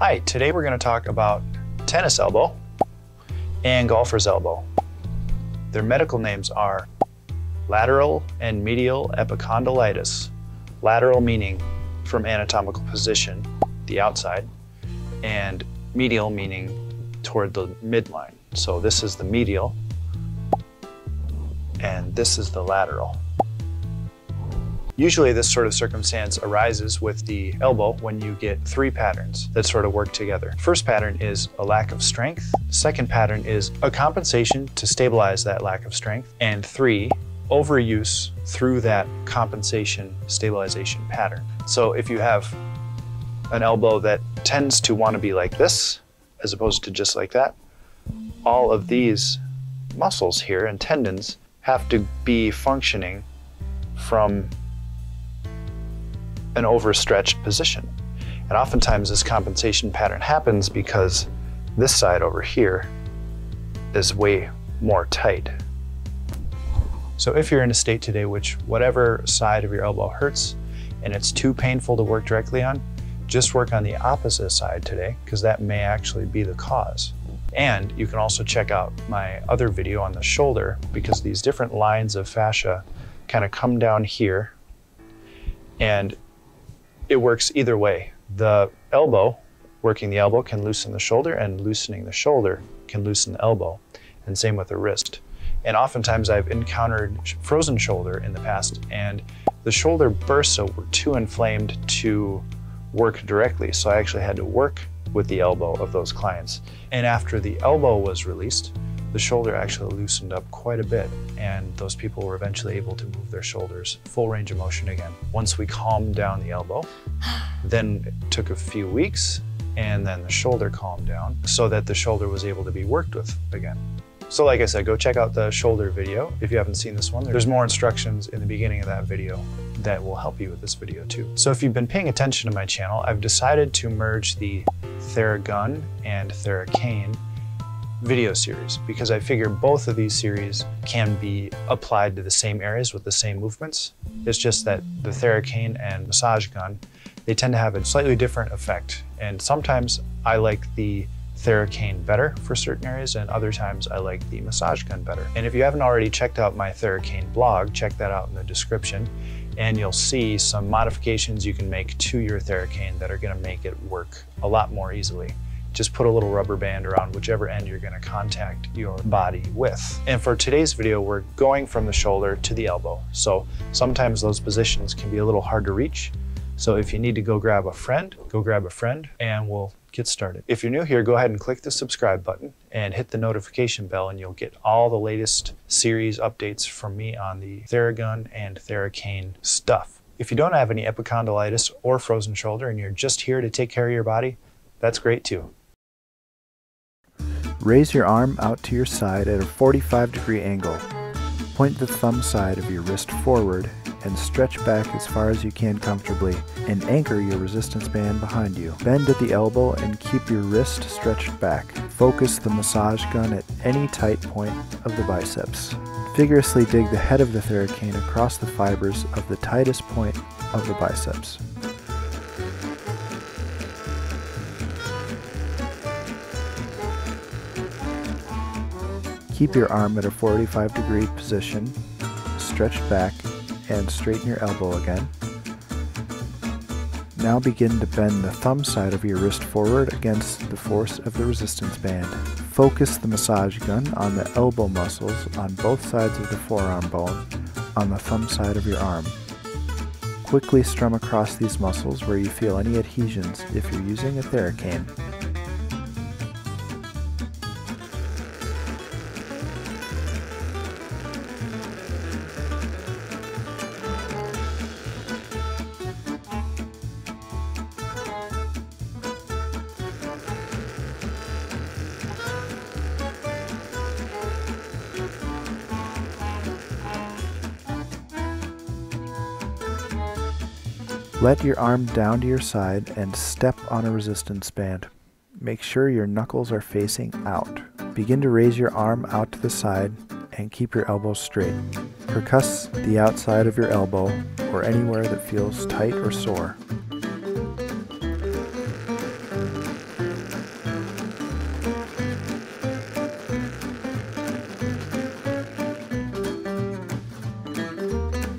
Hi, today we're going to talk about tennis elbow and golfer's elbow. Their medical names are lateral and medial epicondylitis. Lateral meaning from anatomical position, the outside, and medial meaning toward the midline. So this is the medial, and this is the lateral. Usually this sort of circumstance arises with the elbow when you get three patterns that sort of work together. First pattern is a lack of strength. Second pattern is a compensation to stabilize that lack of strength. And three, overuse through that compensation stabilization pattern. So if you have an elbow that tends to want to be like this, as opposed to just like that, all of these muscles here and tendons have to be functioning from an overstretched position. And oftentimes this compensation pattern happens because this side over here is way more tight. So if you're in a state today which whatever side of your elbow hurts and it's too painful to work directly on, just work on the opposite side today, because that may actually be the cause. And you can also check out my other video on the shoulder, because these different lines of fascia kind of come down here, and it works either way. The elbow, working the elbow, can loosen the shoulder, and loosening the shoulder can loosen the elbow, and same with the wrist. And oftentimes I've encountered frozen shoulder in the past, and the shoulder bursa were too inflamed to work directly, so I actually had to work with the elbow of those clients. And after the elbow was released, the shoulder actually loosened up quite a bit, and those people were eventually able to move their shoulders full range of motion again. Once we calmed down the elbow, then it took a few weeks, and then the shoulder calmed down so that the shoulder was able to be worked with again. So like I said, go check out the shoulder video if you haven't seen this one. There's more instructions in the beginning of that video that will help you with this video too. So if you've been paying attention to my channel, I've decided to merge the Thera and Theracane video series, because I figure both of these series can be applied to the same areas with the same movements. It's just that the Thera and massage gun, they tend to have a slightly different effect. And sometimes I like the Thera better for certain areas, and other times I like the massage gun better. And if you haven't already checked out my Thera blog, check that out in the description, and you'll see some modifications you can make to your Thera that are going to make it work a lot more easily. Just put a little rubber band around whichever end you're going to contact your body with. And for today's video, we're going from the shoulder to the elbow. So sometimes those positions can be a little hard to reach. So if you need to go grab a friend, and we'll get started. If you're new here, go ahead and click the subscribe button and hit the notification bell, and you'll get all the latest series updates from me on the Thera and Theracane stuff. If you don't have any epicondylitis or frozen shoulder and you're just here to take care of your body, that's great too. Raise your arm out to your side at a 45-degree angle. Point the thumb side of your wrist forward and stretch back as far as you can comfortably, and anchor your resistance band behind you. Bend at the elbow and keep your wrist stretched back. Focus the massage gun at any tight point of the biceps. Vigorously dig the head of the Thera across the fibers of the tightest point of the biceps. Keep your arm at a 45-degree position, stretched back, and straighten your elbow again. Now begin to bend the thumb side of your wrist forward against the force of the resistance band. Focus the massage gun on the elbow muscles on both sides of the forearm bone on the thumb side of your arm. Quickly strum across these muscles where you feel any adhesions if you're using a Thera. Let your arm down to your side and step on a resistance band. Make sure your knuckles are facing out. Begin to raise your arm out to the side and keep your elbow straight. Percuss the outside of your elbow or anywhere that feels tight or sore.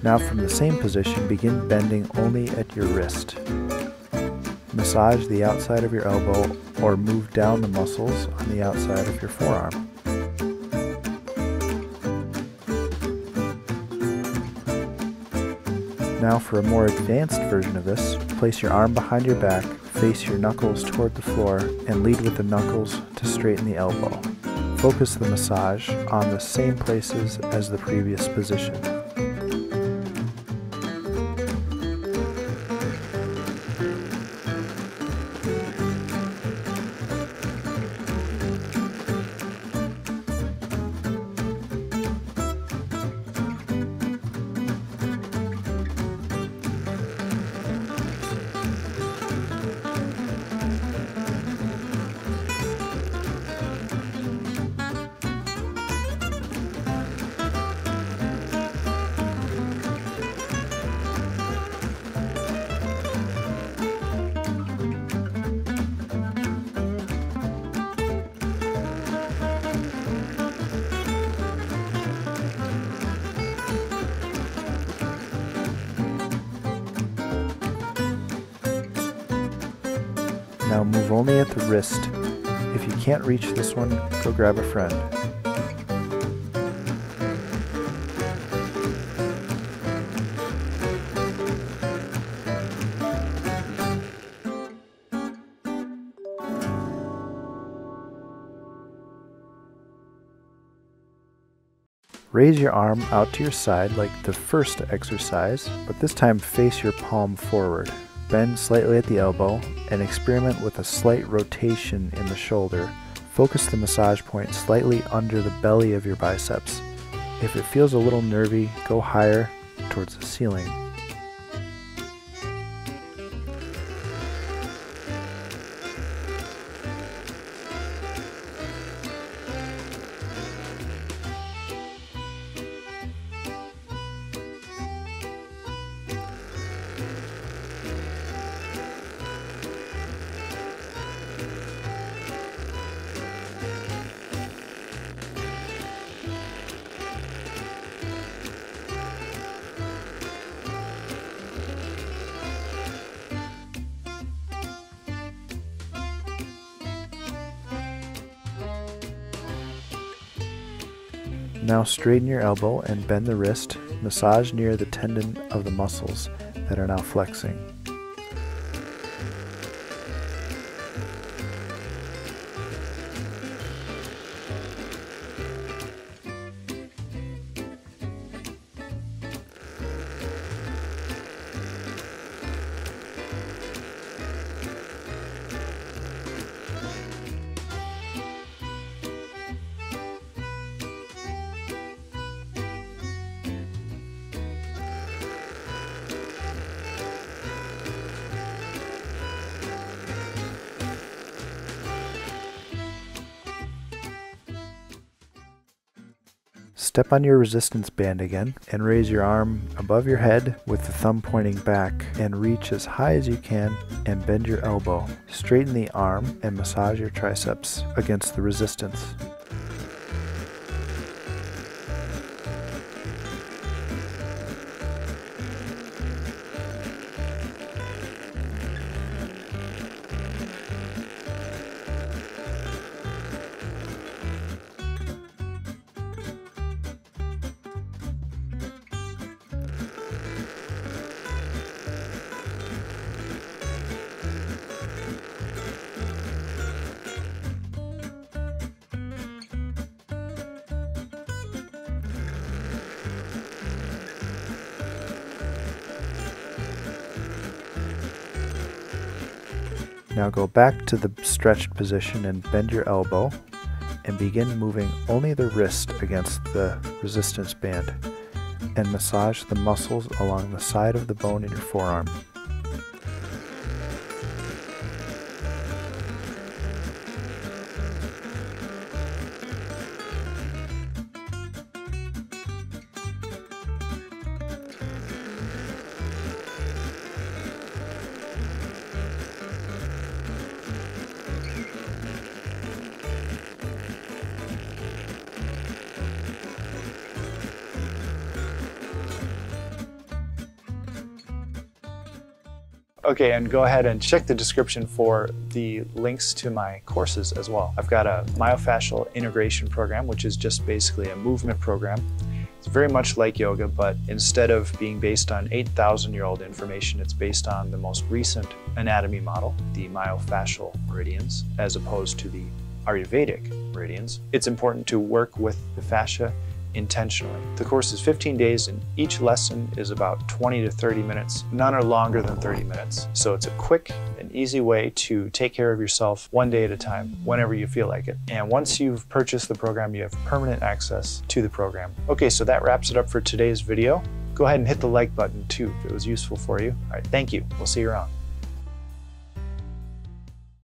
Now from the same position, begin bending only at your wrist. Massage the outside of your elbow or move down the muscles on the outside of your forearm. Now for a more advanced version of this, place your arm behind your back, face your knuckles toward the floor, and lead with the knuckles to straighten the elbow. Focus the massage on the same places as the previous position. Now move only at the wrist. If you can't reach this one, go grab a friend. Raise your arm out to your side like the first exercise, but this time face your palm forward. Bend slightly at the elbow and experiment with a slight rotation in the shoulder. Focus the massage point slightly under the belly of your biceps. If it feels a little nervy, go higher towards the ceiling. Now straighten your elbow and bend the wrist. Massage near the tendon of the muscles that are now flexing. Step on your resistance band again and raise your arm above your head with the thumb pointing back and reach as high as you can and bend your elbow. Straighten the arm and massage your triceps against the resistance. Now go back to the stretched position and bend your elbow and begin moving only the wrist against the resistance band and massage the muscles along the side of the bone in your forearm. Okay, and go ahead and check the description for the links to my courses as well. I've got a myofascial integration program, which is just basically a movement program. It's very much like yoga, but instead of being based on 8,000-year-old information, it's based on the most recent anatomy model, the myofascial meridians, as opposed to the Ayurvedic meridians. It's important to work with the fascia intentionally. The course is 15 days and each lesson is about 20 to 30 minutes. None are longer than 30 minutes. So it's a quick and easy way to take care of yourself one day at a time, whenever you feel like it. And once you've purchased the program, you have permanent access to the program. Okay, so that wraps it up for today's video. Go ahead and hit the like button too if it was useful for you. All right, thank you. We'll see you around.